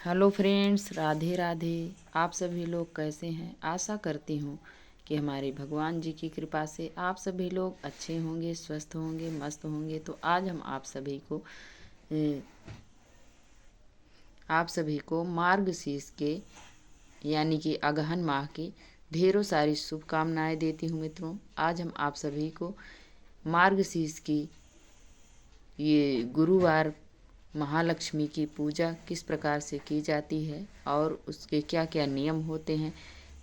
Hello friends, Radhe Radhe. आप सभी लोग कैसे हैं? आशा करती हूँ कि हमारे भगवान जी की कृपा से आप सभी लोग अच्छे होंगे, स्वस्थ होंगे, मस्त होंगे। तो आज हम आप सभी को मार्गशीर्ष के यानी कि अगहन माह की ढेरों सारी शुभकामनाएं देती हूँ मित्रों। आज हम आप सभी को मार्गशीर्ष की ये गुरुवार महालक्ष्मी की पूजा किस प्रकार से की जाती है और उसके क्या क्या नियम होते हैं,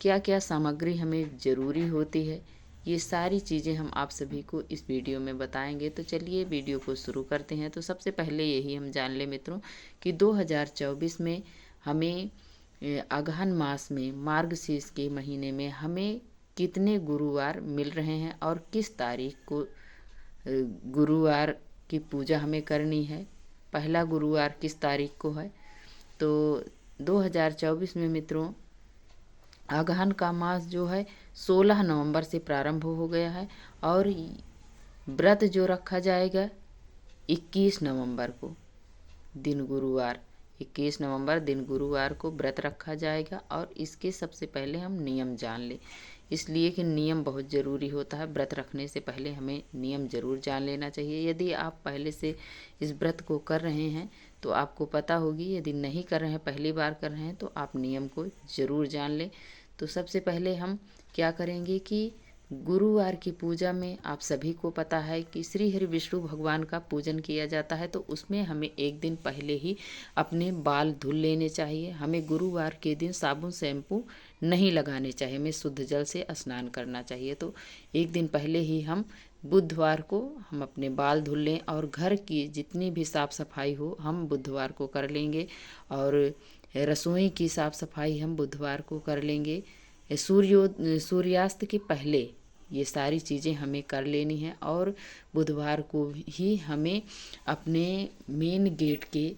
क्या क्या सामग्री हमें ज़रूरी होती है, ये सारी चीज़ें हम आप सभी को इस वीडियो में बताएंगे। तो चलिए वीडियो को शुरू करते हैं। तो सबसे पहले यही हम जान लें मित्रों कि 2024 में हमें अगहन मास में मार्गशीर्ष के महीने में हमें कितने गुरुवार मिल रहे हैं और किस तारीख को गुरुवार की पूजा हमें करनी है, पहला गुरुवार किस तारीख को है। तो 2024 में मित्रों अगहन का मास जो है 16 नवंबर से प्रारंभ हो गया है और व्रत जो रखा जाएगा 21 नवंबर को दिन गुरुवार, 21 नवंबर दिन गुरुवार को व्रत रखा जाएगा। और इसके सबसे पहले हम नियम जान लें, इसलिए कि नियम बहुत ज़रूरी होता है। व्रत रखने से पहले हमें नियम ज़रूर जान लेना चाहिए। यदि आप पहले से इस व्रत को कर रहे हैं तो आपको पता होगी, यदि नहीं कर रहे हैं, पहली बार कर रहे हैं, तो आप नियम को ज़रूर जान लें। तो सबसे पहले हम क्या करेंगे कि गुरुवार की पूजा में आप सभी को पता है कि श्री हरि विष्णु भगवान का पूजन किया जाता है। तो उसमें हमें एक दिन पहले ही अपने बाल धुल लेने चाहिए। हमें गुरुवार के दिन साबुन शैम्पू नहीं लगाने चाहिए, हमें शुद्ध जल से स्नान करना चाहिए। तो एक दिन पहले ही हम बुधवार को हम अपने बाल धुल लें और घर की जितनी भी साफ़ सफाई हो हम बुधवार को कर लेंगे। और रसोई की साफ़ सफाई हम बुधवार को कर लेंगे। सूर्यास्त के पहले ये सारी चीज़ें हमें कर लेनी है। और बुधवार को ही हमें अपने मेन गेट के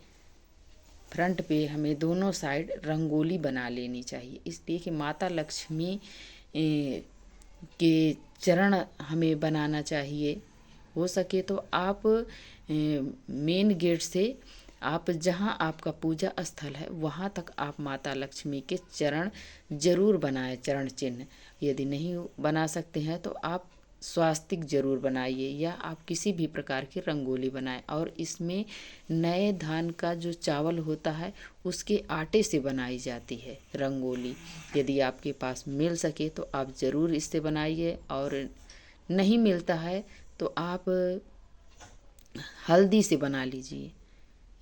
फ्रंट पे हमें दोनों साइड रंगोली बना लेनी चाहिए, इसलिए कि माता लक्ष्मी के चरण हमें बनाना चाहिए। हो सके तो आप मेन गेट से आप जहाँ आपका पूजा स्थल है वहाँ तक आप माता लक्ष्मी के चरण जरूर बनाएं, चरण चिन्ह। यदि नहीं बना सकते हैं तो आप स्वास्तिक जरूर बनाइए या आप किसी भी प्रकार की रंगोली बनाएं। और इसमें नए धान का जो चावल होता है उसके आटे से बनाई जाती है रंगोली। यदि आपके पास मिल सके तो आप ज़रूर इससे बनाइए, और नहीं मिलता है तो आप हल्दी से बना लीजिए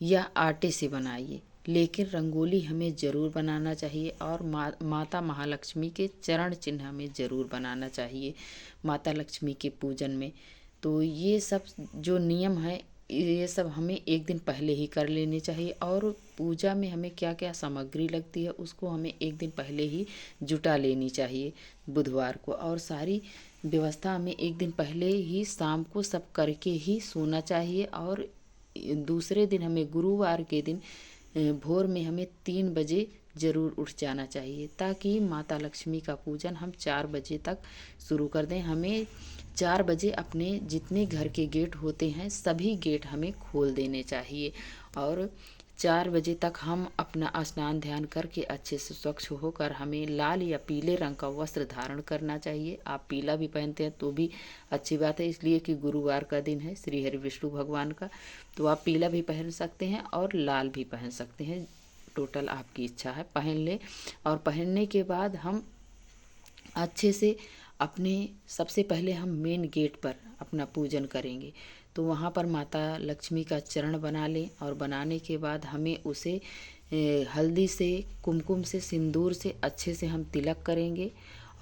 या आटे से बनाइए, लेकिन रंगोली हमें ज़रूर बनाना चाहिए। और माता महालक्ष्मी के चरण चिन्ह हमें ज़रूर बनाना चाहिए माता लक्ष्मी के पूजन में। तो ये सब जो नियम है ये सब हमें एक दिन पहले ही कर लेने चाहिए। और पूजा में हमें क्या क्या सामग्री लगती है उसको हमें एक दिन पहले ही जुटा लेनी चाहिए बुधवार को। और सारी व्यवस्था हमें एक दिन पहले ही शाम को सब करके ही सोना चाहिए। और दूसरे दिन हमें गुरुवार के दिन भोर में हमें 3 बजे ज़रूर उठ जाना चाहिए, ताकि माता लक्ष्मी का पूजन हम 4 बजे तक शुरू कर दें। हमें 4 बजे अपने जितने घर के गेट होते हैं सभी गेट हमें खोल देने चाहिए। और 4 बजे तक हम अपना स्नान ध्यान करके अच्छे से स्वच्छ होकर हमें लाल या पीले रंग का वस्त्र धारण करना चाहिए। आप पीला भी पहनते हैं तो भी अच्छी बात है, इसलिए कि गुरुवार का दिन है श्री हरि विष्णु भगवान का। तो आप पीला भी पहन सकते हैं और लाल भी पहन सकते हैं, टोटल आपकी इच्छा है, पहन ले। और पहनने के बाद हम अच्छे से अपने सबसे पहले हम मेन गेट पर अपना पूजन करेंगे। तो वहाँ पर माता लक्ष्मी का चरण बना लें और बनाने के बाद हमें उसे हल्दी से, कुमकुम से, सिंदूर से अच्छे से हम तिलक करेंगे।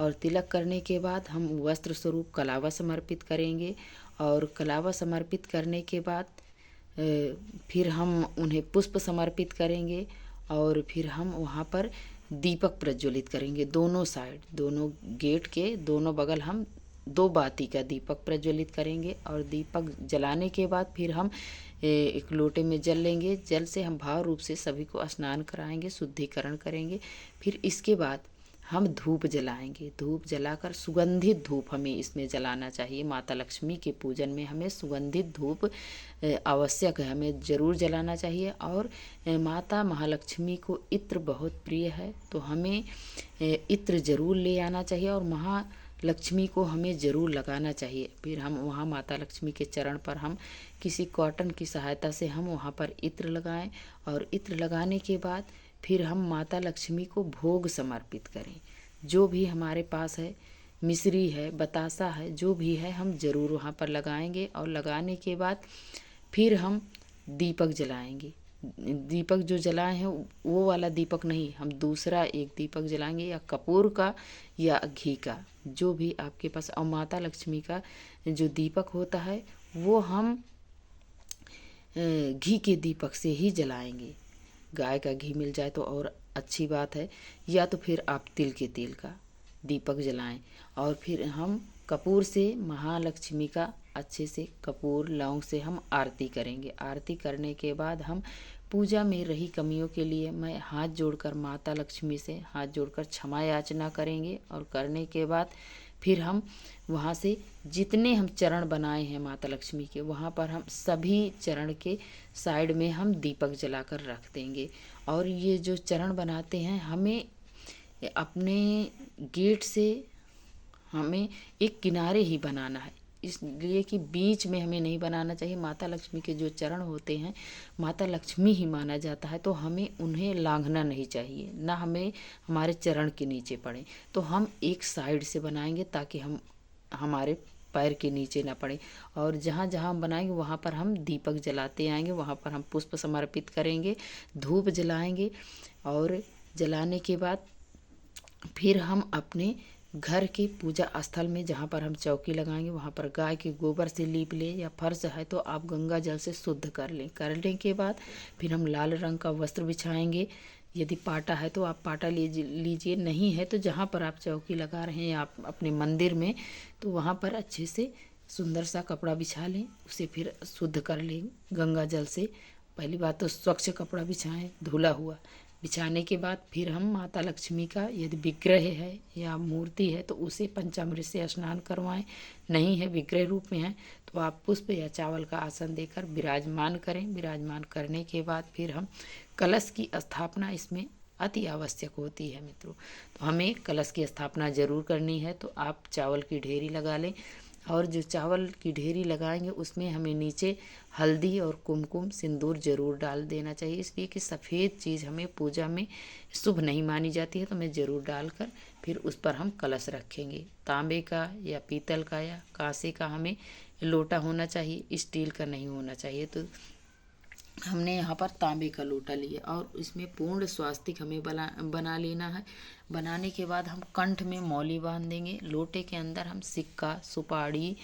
और तिलक करने के बाद हम वस्त्र स्वरूप कलावा समर्पित करेंगे। और कलावा समर्पित करने के बाद फिर हम उन्हें पुष्प समर्पित करेंगे। और फिर हम वहाँ पर दीपक प्रज्वलित करेंगे दोनों साइड, दोनों गेट के दोनों बगल हम 2 बाती का दीपक प्रज्वलित करेंगे। और दीपक जलाने के बाद फिर हम एक लोटे में जल लेंगे। जल से हम भाव रूप से सभी को स्नान कराएंगे, शुद्धिकरण करेंगे। फिर इसके बाद हम धूप जलाएंगे। धूप जलाकर सुगंधित धूप हमें इसमें जलाना चाहिए। माता लक्ष्मी के पूजन में हमें सुगंधित धूप आवश्यक है, हमें ज़रूर जलाना चाहिए। और माता महालक्ष्मी को इत्र बहुत प्रिय है, तो हमें इत्र ज़रूर ले आना चाहिए और महालक्ष्मी को हमें ज़रूर लगाना चाहिए। फिर हम वहाँ माता लक्ष्मी के चरण पर हम किसी कॉटन की सहायता से हम वहाँ पर इत्र लगाएं और इत्र लगाने के बाद फिर हम माता लक्ष्मी को भोग समर्पित करें। जो भी हमारे पास है, मिश्री है, बतासा है, जो भी है हम ज़रूर वहाँ पर लगाएंगे। और लगाने के बाद फिर हम दीपक जलाएंगे। दीपक जो जलाए हैं वो वाला दीपक नहीं, हम दूसरा एक दीपक जलाएंगे, या कपूर का या घी का, जो भी आपके पास। और माता लक्ष्मी का जो दीपक होता है वो हम घी के दीपक से ही जलाएंगे। गाय का घी मिल जाए तो और अच्छी बात है, या तो फिर आप तिल के तेल का दीपक जलाएं। और फिर हम कपूर से महालक्ष्मी का अच्छे से कपूर लौंग से हम आरती करेंगे। आरती करने के बाद हम पूजा में रही कमियों के लिए मैं हाथ जोड़कर माता लक्ष्मी से हाथ जोड़कर क्षमा याचना करेंगे। और करने के बाद फिर हम वहाँ से जितने हम चरण बनाए हैं माता लक्ष्मी के, वहाँ पर हम सभी चरण के साइड में हम दीपक जलाकर रख देंगे। और ये जो चरण बनाते हैं हमें अपने गेट से हमें एक किनारे ही बनाना है, इसलिए कि बीच में हमें नहीं बनाना चाहिए। माता लक्ष्मी के जो चरण होते हैं माता लक्ष्मी ही माना जाता है, तो हमें उन्हें लांघना नहीं चाहिए, ना हमें हमारे चरण के नीचे पड़े। तो हम एक साइड से बनाएंगे ताकि हम हमारे पैर के नीचे ना पड़े। और जहाँ जहाँ हम बनाएंगे वहाँ पर हम दीपक जलाते आएंगे, वहाँ पर हम पुष्प समर्पित करेंगे, धूप जलाएंगे। और जलाने के बाद फिर हम अपने घर के पूजा स्थल में जहाँ पर हम चौकी लगाएंगे वहाँ पर गाय के गोबर से लीप लें, या फर्श है तो आप गंगा जल से शुद्ध कर लें। करने के बाद फिर हम लाल रंग का वस्त्र बिछाएंगे। यदि पाटा है तो आप पाटा लीजिए, नहीं है तो जहाँ पर आप चौकी लगा रहे हैं आप अपने मंदिर में, तो वहाँ पर अच्छे से सुंदर सा कपड़ा बिछा लें, उसे फिर शुद्ध कर लें गंगा जल से। पहली बात तो स्वच्छ कपड़ा बिछाएं धुला हुआ। बिछाने के बाद फिर हम माता लक्ष्मी का यदि विग्रह है या मूर्ति है तो उसे पंचामृत से स्नान करवाएं। नहीं है, विग्रह रूप में है, तो आप पुष्प या चावल का आसन देकर विराजमान करें। विराजमान करने के बाद फिर हम कलश की स्थापना इसमें अति आवश्यक होती है मित्रों, तो हमें कलश की स्थापना ज़रूर करनी है। तो आप चावल की ढेरी लगा लें, और जो चावल की ढेरी लगाएंगे उसमें हमें नीचे हल्दी और कुमकुम सिंदूर ज़रूर डाल देना चाहिए, इसलिए कि सफ़ेद चीज़ हमें पूजा में शुभ नहीं मानी जाती है। तो मैं ज़रूर डालकर फिर उस पर हम कलश रखेंगे। तांबे का या पीतल का या कांसे का हमें लोटा होना चाहिए, स्टील का नहीं होना चाहिए। तो हमने यहाँ पर तांबे का लोटा लिया और इसमें पूर्ण स्वास्तिक हमें बना लेना है। बनाने के बाद हम कंठ में मौली बांध देंगे। लोटे के अंदर हम सिक्का, सुपारी,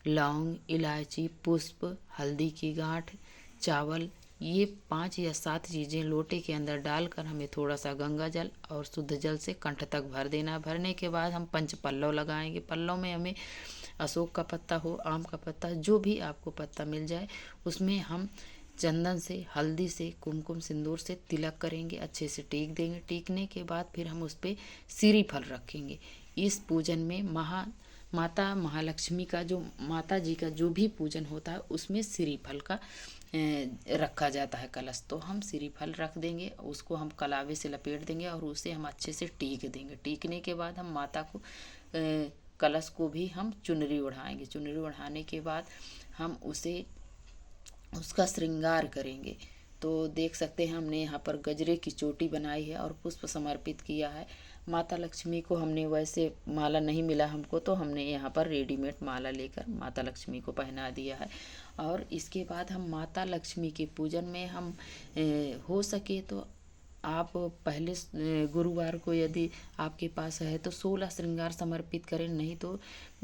लौंग, इलायची, पुष्प, हल्दी की गांठ, चावल, ये 5 या 7 चीज़ें लोटे के अंदर डालकर हमें थोड़ा सा गंगा जल और शुद्ध जल से कंठ तक भर देना। भरने के बाद हम पंच पल्लव लगाएंगे। पल्लव में हमें अशोक का पत्ता हो, आम का पत्ता, जो भी आपको पत्ता मिल जाए, उसमें हम चंदन से, हल्दी से, कुमकुम सिंदूर से तिलक करेंगे, अच्छे से टीक देंगे। टीकने के बाद फिर हम उस पर सिरी फल रखेंगे। इस पूजन में माता महालक्ष्मी का जो माता जी का जो भी पूजन होता है उसमें सिरी फल का रखा जाता है कलश। तो हम सिरी फल रख देंगे, उसको हम कलावे से लपेट देंगे और उसे हम अच्छे से टीक देंगे। टीकने के बाद हम माता को कलश को भी हम चुनरी ओढ़ाएंगे। चुनरी ओढ़ाने के बाद हम उसका श्रृंगार करेंगे। तो देख सकते हैं हमने यहाँ पर गजरे की चोटी बनाई है और पुष्प समर्पित किया है। माता लक्ष्मी को हमने वैसे माला नहीं मिला हमको, तो हमने यहाँ पर रेडीमेड माला लेकर माता लक्ष्मी को पहना दिया है। और इसके बाद हम माता लक्ष्मी के पूजन में हम हो सके तो आप पहले गुरुवार को यदि आपके पास है तो 16 श्रृंगार समर्पित करें, नहीं तो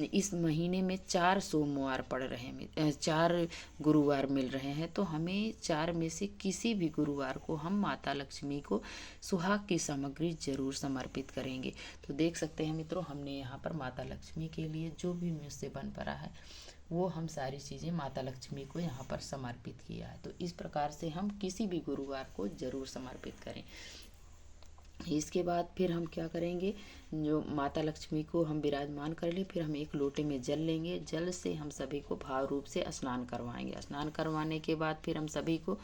इस महीने में 4 सोमवार पड़ रहे हैं, 4 गुरुवार मिल रहे हैं, तो हमें 4 में से किसी भी गुरुवार को हम माता लक्ष्मी को सुहाग की सामग्री जरूर समर्पित करेंगे। तो देख सकते हैं मित्रों, हमने यहाँ पर माता लक्ष्मी के लिए जो भी मुझसे बन पड़ा है वो हम सारी चीज़ें माता लक्ष्मी को यहाँ पर समर्पित किया है। तो इस प्रकार से हम किसी भी गुरुवार को ज़रूर समर्पित करें। इसके बाद फिर हम क्या करेंगे, जो माता लक्ष्मी को हम विराजमान कर ले, फिर हम एक लोटे में जल लेंगे। जल से हम सभी को भाव रूप से स्नान करवाएंगे। स्नान करवाने के बाद फिर हम सभी को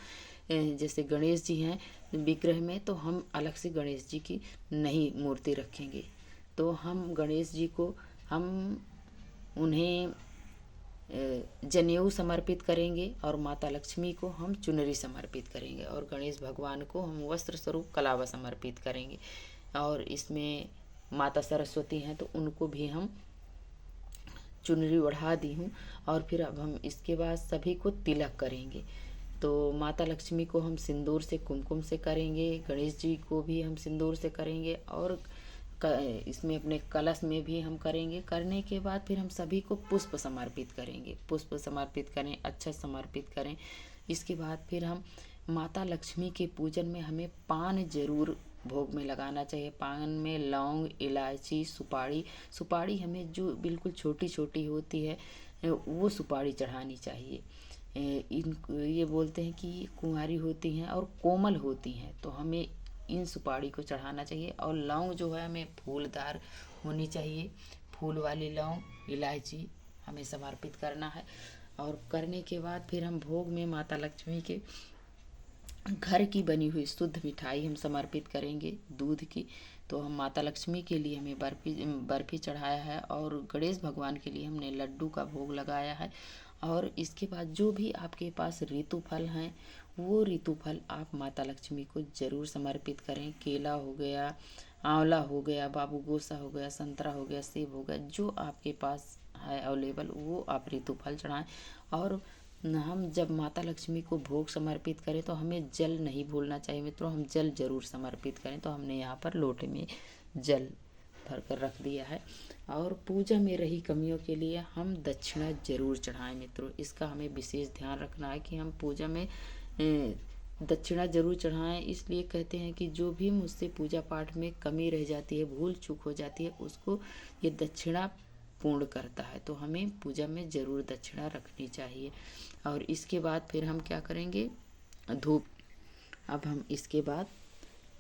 जैसे गणेश जी हैं विग्रह में, तो हम अलग से गणेश जी की नहीं मूर्ति रखेंगे। तो हम गणेश जी को हम उन्हें जनेऊ समर्पित करेंगे और माता लक्ष्मी को हम चुनरी समर्पित करेंगे और गणेश भगवान को हम वस्त्र स्वरूप कलावा समर्पित करेंगे। और इसमें माता सरस्वती हैं तो उनको भी हम चुनरी ओढ़ा दी हूँ। और फिर अब हम इसके बाद सभी को तिलक करेंगे। तो माता लक्ष्मी को हम सिंदूर से कुमकुम से करेंगे, गणेश जी को भी हम सिंदूर से करेंगे और इसमें अपने कलश में भी हम करेंगे। करने के बाद फिर हम सभी को पुष्प समर्पित करेंगे। पुष्प समर्पित करें, अच्छा समर्पित करें। इसके बाद फिर हम माता लक्ष्मी के पूजन में हमें पान जरूर भोग में लगाना चाहिए। पान में लौंग, इलायची, सुपारी हमें जो बिल्कुल छोटी छोटी होती है वो सुपारी चढ़ानी चाहिए। ये बोलते हैं कि कुंवारी होती हैं और कोमल होती हैं, तो हमें इन सुपारी को चढ़ाना चाहिए। और लौंग जो है हमें फूलदार होनी चाहिए, फूल वाली लौंग, इलायची हमें समर्पित करना है। और करने के बाद फिर हम भोग में माता लक्ष्मी के घर की बनी हुई शुद्ध मिठाई हम समर्पित करेंगे, दूध की। तो हम माता लक्ष्मी के लिए हमें बर्फी चढ़ाया है और गणेश भगवान के लिए हमने लड्डू का भोग लगाया है। और इसके बाद जो भी आपके पास ऋतु फल हैं वो ऋतु फल आप माता लक्ष्मी को जरूर समर्पित करें। केला हो गया, आंवला हो गया, बाबू गोसा हो गया, संतरा हो गया, सेब हो गया, जो आपके पास है अवेलेबल वो आप ऋतु फल चढ़ाएं। और हम जब माता लक्ष्मी को भोग समर्पित करें तो हमें जल नहीं भूलना चाहिए मित्रों, हम जल जरूर समर्पित करें। तो हमने यहाँ पर लोटे में जल भर कर रख दिया है। और पूजा में रही कमियों के लिए हम दक्षिणा जरूर चढ़ाएं मित्रों। इसका हमें विशेष ध्यान रखना है कि हम पूजा में दक्षिणा जरूर चढ़ाएं। इसलिए कहते हैं कि जो भी मुझसे पूजा पाठ में कमी रह जाती है, भूल चूक हो जाती है, उसको ये दक्षिणा पूर्ण करता है। तो हमें पूजा में ज़रूर दक्षिणा रखनी चाहिए। और इसके बाद फिर हम क्या करेंगे, धूप। अब हम इसके बाद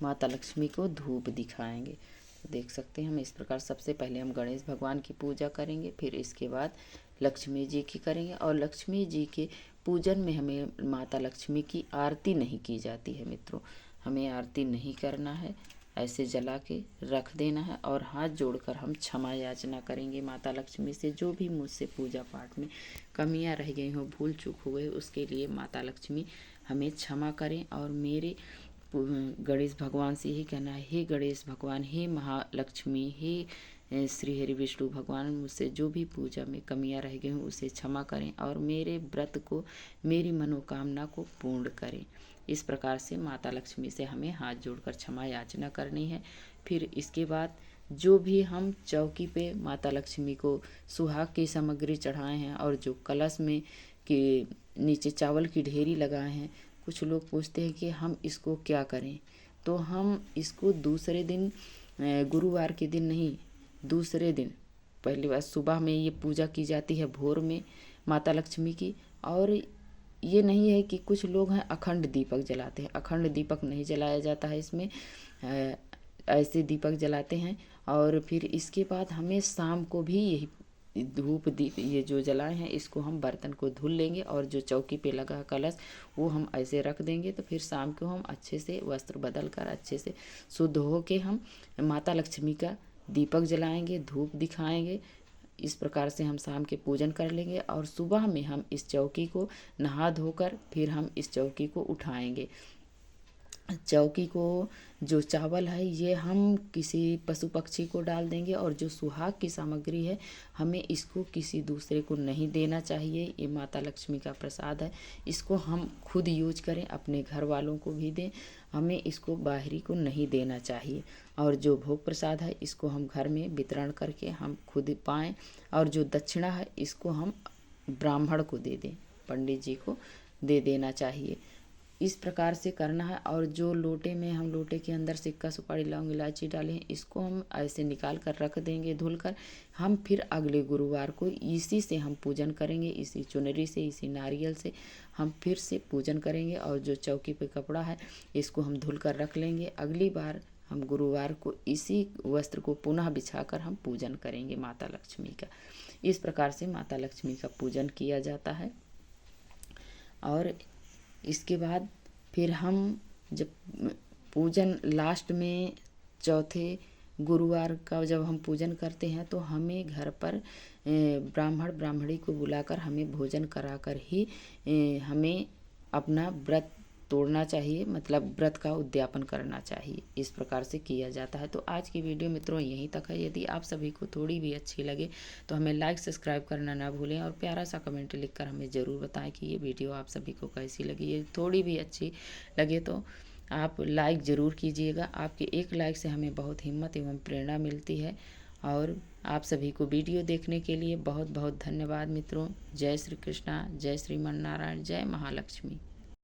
माता लक्ष्मी को धूप दिखाएंगे। तो देख सकते हैं हम इस प्रकार सबसे पहले हम गणेश भगवान की पूजा करेंगे, फिर इसके बाद लक्ष्मी जी की करेंगे। और लक्ष्मी जी के पूजन में हमें माता लक्ष्मी की आरती नहीं की जाती है मित्रों, हमें आरती नहीं करना है, ऐसे जला के रख देना है। और हाथ जोड़कर हम क्षमा याचना करेंगे माता लक्ष्मी से। जो भी मुझसे पूजा पाठ में कमियां रह गई हो, भूल चूक हो गई, उसके लिए माता लक्ष्मी हमें क्षमा करें। और मेरे गणेश भगवान से ही कहना है, हे गणेश भगवान, हे महालक्ष्मी, हे श्री हरि विष्णु भगवान, मुझसे जो भी पूजा में कमियां रह गई हों उसे क्षमा करें और मेरे व्रत को, मेरी मनोकामना को पूर्ण करें। इस प्रकार से माता लक्ष्मी से हमें हाथ जोड़कर क्षमा याचना करनी है। फिर इसके बाद जो भी हम चौकी पे माता लक्ष्मी को सुहाग की सामग्री चढ़ाए हैं और जो कलश में के नीचे चावल की ढेरी लगाए हैं, कुछ लोग पूछते हैं कि हम इसको क्या करें। तो हम इसको दूसरे दिन, गुरुवार के दिन नहीं, दूसरे दिन, पहली बार सुबह में ये पूजा की जाती है भोर में माता लक्ष्मी की। और ये नहीं है कि कुछ लोग हैं अखंड दीपक जलाते हैं, अखंड दीपक नहीं जलाया जाता है इसमें, ऐसे दीपक जलाते हैं। और फिर इसके बाद हमें शाम को भी यही धूप दीप ये जो जलाए हैं इसको हम बर्तन को धुल लेंगे और जो चौकी पे लगा कलश वो हम ऐसे रख देंगे। तो फिर शाम को हम अच्छे से वस्त्र बदल कर अच्छे से शुद्ध हो के हम माता लक्ष्मी का दीपक जलाएंगे, धूप दिखाएंगे। इस प्रकार से हम शाम के पूजन कर लेंगे और सुबह में हम इस चौकी को नहा धोकर फिर हम इस चौकी को उठाएंगे। चौकी को जो चावल है ये हम किसी पशु पक्षी को डाल देंगे और जो सुहाग की सामग्री है हमें इसको किसी दूसरे को नहीं देना चाहिए। ये माता लक्ष्मी का प्रसाद है, इसको हम खुद यूज करें, अपने घर वालों को भी दें, हमें इसको बाहरी को नहीं देना चाहिए। और जो भोग प्रसाद है इसको हम घर में वितरण करके हम खुद पाएँ। और जो दक्षिणा है इसको हम ब्राह्मण को दे दें, पंडित जी को दे देना चाहिए। इस प्रकार से करना है। और जो लोटे में हम लोटे के अंदर सिक्का, सुपारी, लौंग, इलायची डाले हैं इसको हम ऐसे निकाल कर रख देंगे धुल कर। हम फिर अगले गुरुवार को इसी से हम पूजन करेंगे, इसी चुनरी से, इसी नारियल से हम फिर से पूजन करेंगे। और जो चौकी पे कपड़ा है इसको हम धुल कर रख लेंगे। अगली बार हम गुरुवार को इसी वस्त्र को पुनः बिछाकर हम पूजन करेंगे माता लक्ष्मी का। इस प्रकार से माता लक्ष्मी का पूजन किया जाता है। और इसके बाद फिर हम जब पूजन लास्ट में चौथे गुरुवार का जब हम पूजन करते हैं तो हमें घर पर ब्राह्मण ब्राह्मणी को बुलाकर हमें भोजन कराकर ही हमें अपना व्रत तोड़ना चाहिए, मतलब व्रत का उद्यापन करना चाहिए। इस प्रकार से किया जाता है। तो आज की वीडियो मित्रों यहीं तक है। यदि आप सभी को थोड़ी भी अच्छी लगे तो हमें लाइक सब्सक्राइब करना ना भूलें और प्यारा सा कमेंट लिखकर हमें ज़रूर बताएं कि ये वीडियो आप सभी को कैसी लगी। ये थोड़ी भी अच्छी लगे तो आप लाइक ज़रूर कीजिएगा। आपके एक लाइक से हमें बहुत हिम्मत एवं प्रेरणा मिलती है। और आप सभी को वीडियो देखने के लिए बहुत बहुत धन्यवाद मित्रों। जय श्री कृष्णा, जय श्रीमन नारायण, जय महालक्ष्मी।